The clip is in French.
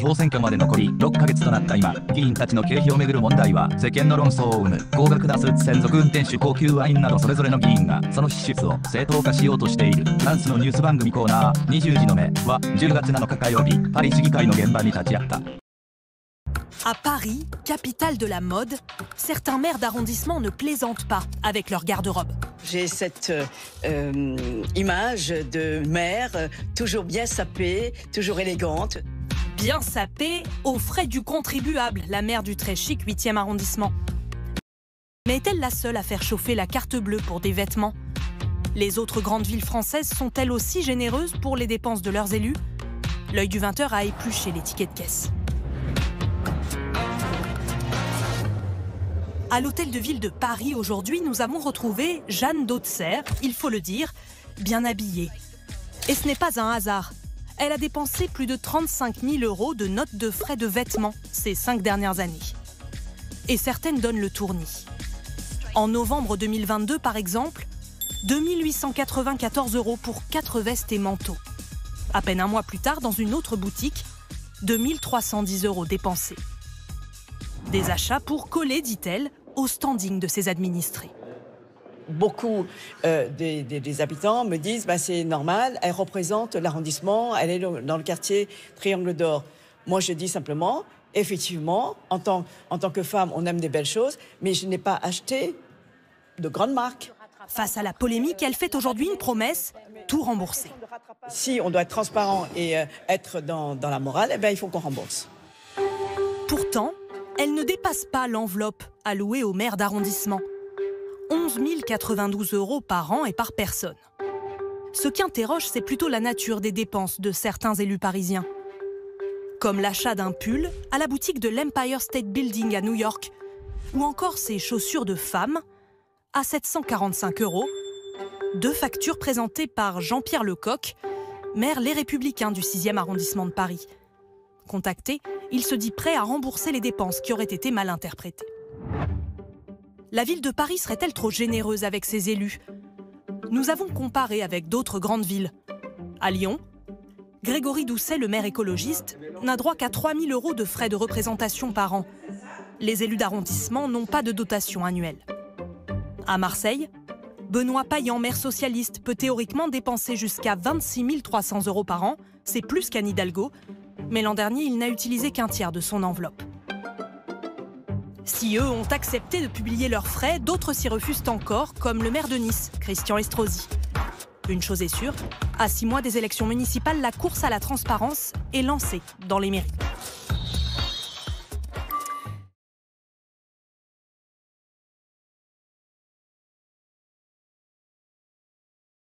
総選挙まで残り6ヶ月となった今、議員たちの経費をめぐる問題は世間の論争を生む。高額なスーツ専属運転手、高級ワインなどそれぞれの議員がその支出を正当化しようとしている。フランスのニュース番組コーナー20時の目は10月7日火曜日、パリ市議会の現場に立ち会った。À Paris, capitale de la mode, certains maires d'arrondissement ne plaisantent pas avec leur garde-robe. J'ai cette image de mère toujours bien sapée, toujours élégante. Bien sapée, aux frais du contribuable, la maire du très chic 8e arrondissement. Mais est-elle la seule à faire chauffer la carte bleue pour des vêtements? Les autres grandes villes françaises sont-elles aussi généreuses pour les dépenses de leurs élus? L'œil du 20h a épluché les tickets de caisse. À l'hôtel de ville de Paris, aujourd'hui, nous avons retrouvé Jeanne d'Auxerre, il faut le dire, bien habillée. Et ce n'est pas un hasard. Elle a dépensé plus de 35 000 € de notes de frais de vêtements ces 5 dernières années. Et certaines donnent le tournis. En novembre 2022, par exemple, 2 894 € pour 4 vestes et manteaux. À peine un mois plus tard, dans une autre boutique, 2 310 € dépensés. Des achats pour coller, dit-elle, au standing de ses administrés. Beaucoup des habitants me disent c'est normal, elle représente l'arrondissement, elle est dans le quartier Triangle d'Or. Moi, je dis simplement, effectivement, en tant que femme, on aime des belles choses, mais je n'ai pas acheté de grandes marques. Face à la polémique, elle fait aujourd'hui une promesse, tout rembourser. Si on doit être transparent et être dans la morale, il faut qu'on rembourse. Pourtant, elle ne dépasse pas l'enveloppe allouée aux maires d'arrondissement. 11 092 € par an et par personne. Ce qui interroge, c'est plutôt la nature des dépenses de certains élus parisiens. Comme l'achat d'un pull à la boutique de l'Empire State Building à New York, ou encore ces chaussures de femme à 745 €, 2 factures présentées par Jean-Pierre Lecoq, maire Les Républicains du 6e arrondissement de Paris. Contacté, il se dit prêt à rembourser les dépenses qui auraient été mal interprétées. La ville de Paris serait-elle trop généreuse avec ses élus? Nous avons comparé avec d'autres grandes villes. À Lyon, Grégory Doucet, le maire écologiste, n'a droit qu'à 3 000 € de frais de représentation par an. Les élus d'arrondissement n'ont pas de dotation annuelle. À Marseille, Benoît Payan, maire socialiste, peut théoriquement dépenser jusqu'à 26 300 € par an, c'est plus qu'Anne Hidalgo, mais l'an dernier, il n'a utilisé qu'un tiers de son enveloppe. Si eux ont accepté de publier leurs frais, d'autres s'y refusent encore, comme le maire de Nice, Christian Estrosi. Une chose est sûre, à 6 mois des élections municipales, la course à la transparence est lancée dans les mairies.